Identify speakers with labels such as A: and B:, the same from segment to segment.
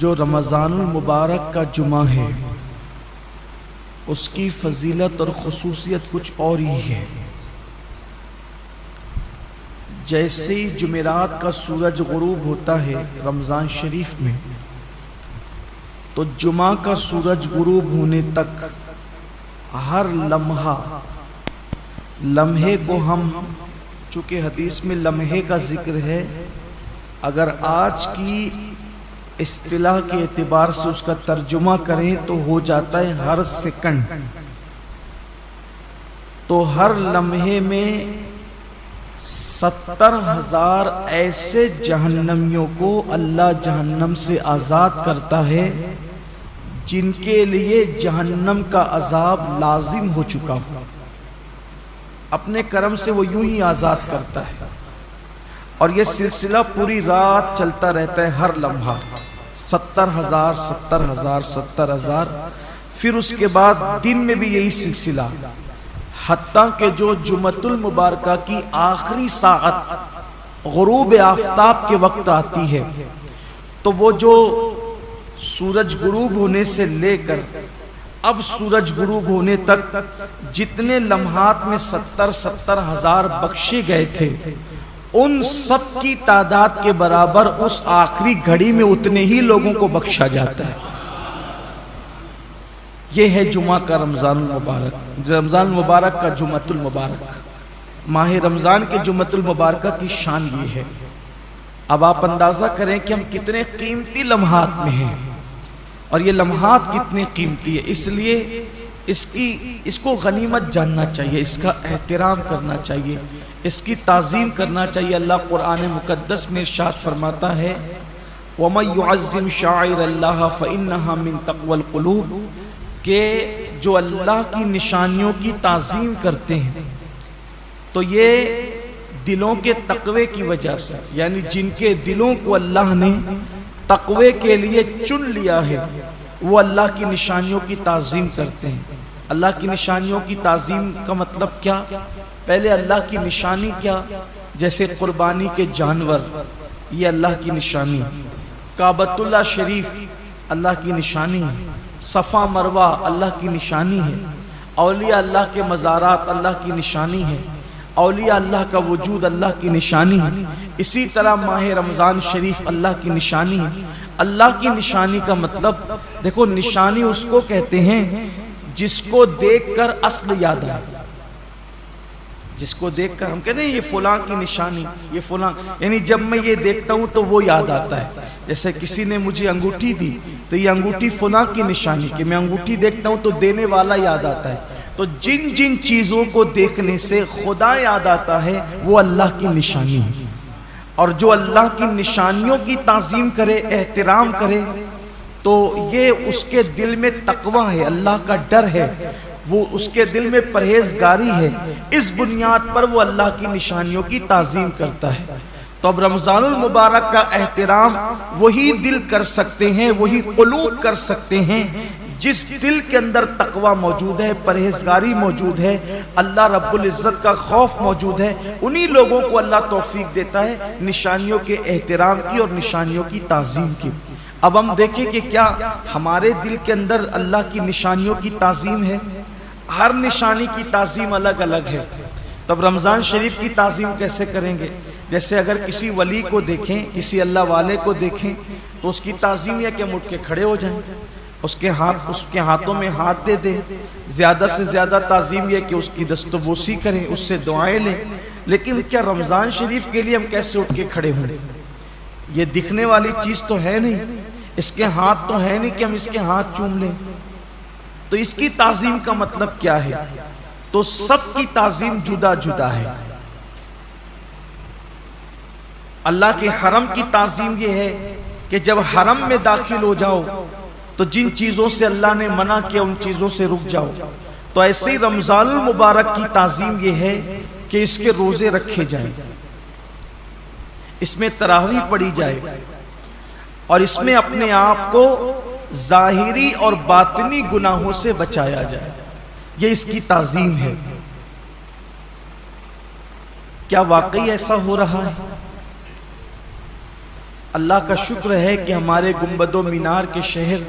A: جو رمضان المبارک کا جمعہ ہے اس کی فضیلت اور خصوصیت کچھ اور ہی ہے۔ جیسے ہی جمعرات کا سورج غروب ہوتا ہے رمضان شریف میں، تو جمعہ کا سورج غروب ہونے تک ہر لمحے کو ہم، چونکہ حدیث میں لمحے کا ذکر ہے، اگر آج کی اصطلاح کے اعتبار سے اس کا ترجمہ کریں تو ہو جاتا ہے ہر سیکنڈ۔ تو ہر لمحے میں 70,000 ایسے جہنمیوں کو اللہ جہنم سے آزاد کرتا ہے جن کے لیے جہنم کا عذاب لازم ہو چکا ہو، اپنے کرم سے وہ یوں ہی آزاد کرتا ہے، اور یہ سلسلہ پوری رات چلتا رہتا ہے، ہر لمحہ 70,000، پھر اس کے بعد دن میں بھی یہی سلسلہ، حتیٰ کہ جو جمعۃ المبارکہ کی آخری ساعت غروب آفتاب کے وقت آتی ہے، تو وہ جو سورج غروب ہونے سے لے کر اب سورج غروب ہونے تک جتنے لمحات میں 70,000 بخشے گئے تھے، ان سب کی تعداد کے برابر اس آخری گھڑی میں اتنے ہی لوگوں کو بخشا جاتا ہے۔ یہ ہے جمعہ کا رمضان المبارک، رمضان المبارک کا جمعۃ المبارک، ماہ رمضان کے جمعۃ المبارکہ کی شان یہ ہے۔ اب آپ اندازہ کریں کہ ہم کتنے قیمتی لمحات میں ہیں، اور یہ لمحات کتنے قیمتی ہے، اس لیے اس کو غنیمت جاننا چاہیے، اس کا احترام کرنا چاہیے، اس کی تعظیم کرنا چاہیے۔ اللہ قرآن مقدس میں ارشاد فرماتا ہے وَمَن يُعَظِّمْ شَعَائِرَ اللَّهِ فَإِنَّهَا مِن تَقْوَى الْقُلُوبِ، کہ جو اللہ کی نشانیوں کی تعظیم کرتے ہیں تو یہ دلوں کے تقوی کی وجہ سے، یعنی جن کے دلوں کو اللہ نے تقوی کے لیے چن لیا ہے، وہ اللہ کی نشانیوں کی تعظیم کرتے ہیں۔ اللہ کی نشانیوں کی تعظیم کا مطلب کیا؟ پہلے اللہ کی نشانی کیا؟ جیسے قربانی کے جانور، یہ اللہ کی نشانی، کعبۃ اللہ شریف اللہ کی نشانی ہے، صفا مروہ اللہ کی نشانی ہے، اولیاء اللہ کے مزارات اللہ کی نشانی ہے، اولیاء اللہ کا وجود اللہ کی نشانی ہے۔ اسی طرح ماہ رمضان شریف اللہ کی نشانی ہے۔ اللہ کی نشانی کا مطلب دیکھو، نشانی اس کو کہتے ہیں جس کو دیکھ کر اصل یاد آئے، جس کو دیکھ کر ہم کہتے ہیں یہ فلاں کی نشانی، یہ فلاں، یعنی جب میں یہ دیکھتا ہوں تو وہ یاد آتا ہے۔ جیسے کسی نے مجھے انگوٹھی دی تو یہ انگوٹھی فلاں کی نشانی، کہ میں انگوٹھی دیکھتا ہوں تو دینے والا یاد آتا ہے۔ تو جن جن چیزوں کو دیکھنے سے خدا یاد آتا ہے وہ اللہ کی نشانی ہے، اور جو اللہ کی نشانیوں کی تعظیم کرے، احترام کرے، تو یہ اس کے دل میں تقوی ہے، اللہ کا ڈر ہے، وہ اس کے دل میں پرہیزگاری ہے، اس بنیاد پر وہ اللہ کی نشانیوں کی تعظیم کرتا ہے۔ تو اب رمضان المبارک کا احترام وہی دل کر سکتے ہیں، وہی قلوب کر سکتے ہیں جس دل کے اندر تقوی موجود ہے، پرہیزگاری موجود ہے، اللہ رب العزت کا خوف موجود ہے۔ انہی لوگوں کو اللہ توفیق دیتا ہے نشانیوں کے احترام کی اور نشانیوں کی تعظیم کی۔ اب ہم دیکھیں کہ کیا ہمارے دل کے اندر اللہ کی نشانیوں کی تعظیم ہے؟ ہر نشانی کی تعظیم الگ الگ ہے۔ تب رمضان شریف کی تعظیم کیسے کریں گے؟ جیسے اگر کسی ولی کو دیکھیں، کسی اللہ والے کو دیکھیں، تو اس کی تعظیم یہ کہ ہم اٹھ کے کھڑے ہو جائیں، اس کے ہاتھوں میں ہاتھ دے دیں، زیادہ سے زیادہ تعظیم یہ کہ اس کی دست و بوسی کریں، اس سے دعائیں لیں۔ لیکن کیا رمضان شریف کے لیے ہم کیسے اٹھ کے کھڑے ہوں؟ یہ دکھنے والی چیز تو ہے نہیں، اس کے ہاتھ تو ہے نہیں کہ ہم اس کے ہاتھ چوم لیں۔ تو اس کی تعظیم کا مطلب کیا ہے؟ تو سب کی تعظیم جدا جدا ہے۔ اللہ کے حرم کی تعظیم یہ ہے کہ جب حرم میں داخل ہو جاؤ تو جن چیزوں سے اللہ نے منع کیا ان چیزوں سے رک جاؤ۔ تو ایسے ہی رمضان المبارک کی تعظیم یہ ہے کہ اس کے روزے رکھے جائیں، اس میں تراویح پڑھی جائے، اور اس میں اپنے آپ کو ظاہری اور باطنی گناہوں سے بچایا جائے۔ یہ اس کی تعظیم ہے۔ کیا واقعی ایسا ہو رہا ہے؟ اللہ کا شکر ہے کہ ہمارے گنبد و مینار کے شہر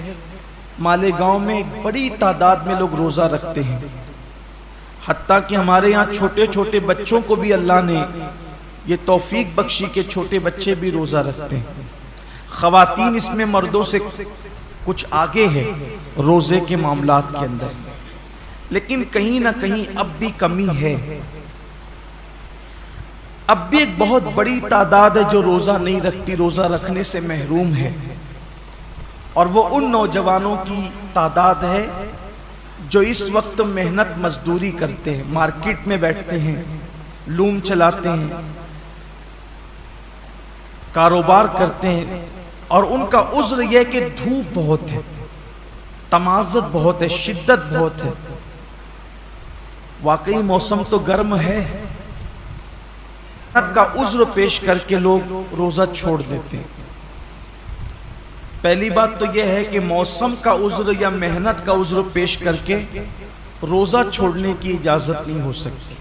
A: مالیگاؤں میں ایک بڑی تعداد میں لوگ روزہ رکھتے ہیں، حتیٰ کہ ہمارے یہاں چھوٹے چھوٹے بچوں کو بھی اللہ نے یہ توفیق بخشی کہ چھوٹے بچے بھی روزہ رکھتے ہیں۔ خواتین اس میں مردوں سے کچھ آگے ہے روزے کے معاملات کے اندر، لیکن کہیں نہ کہیں اب بھی کمی ہے۔ اب بھی ایک بہت بڑی تعداد ہے جو روزہ نہیں رکھتی، روزہ رکھنے سے محروم ہے، اور وہ ان نوجوانوں کی تعداد ہے جو اس وقت محنت مزدوری کرتے ہیں، مارکیٹ میں بیٹھتے ہیں، لوم چلاتے ہیں، کاروبار کرتے ہیں، اور ان کا عذر یہ کہ دھوپ بہت ہے، تمازت بہت ہے، شدت بہت ہے۔ واقعی موسم تو گرم ہے، محنت کا عذر پیش کر کے لوگ روزہ چھوڑ دیتے ہیں۔ پہلی بات تو یہ ہے کہ موسم کا عذر یا محنت کا عذر پیش کر کے روزہ چھوڑنے کی اجازت نہیں ہو سکتی۔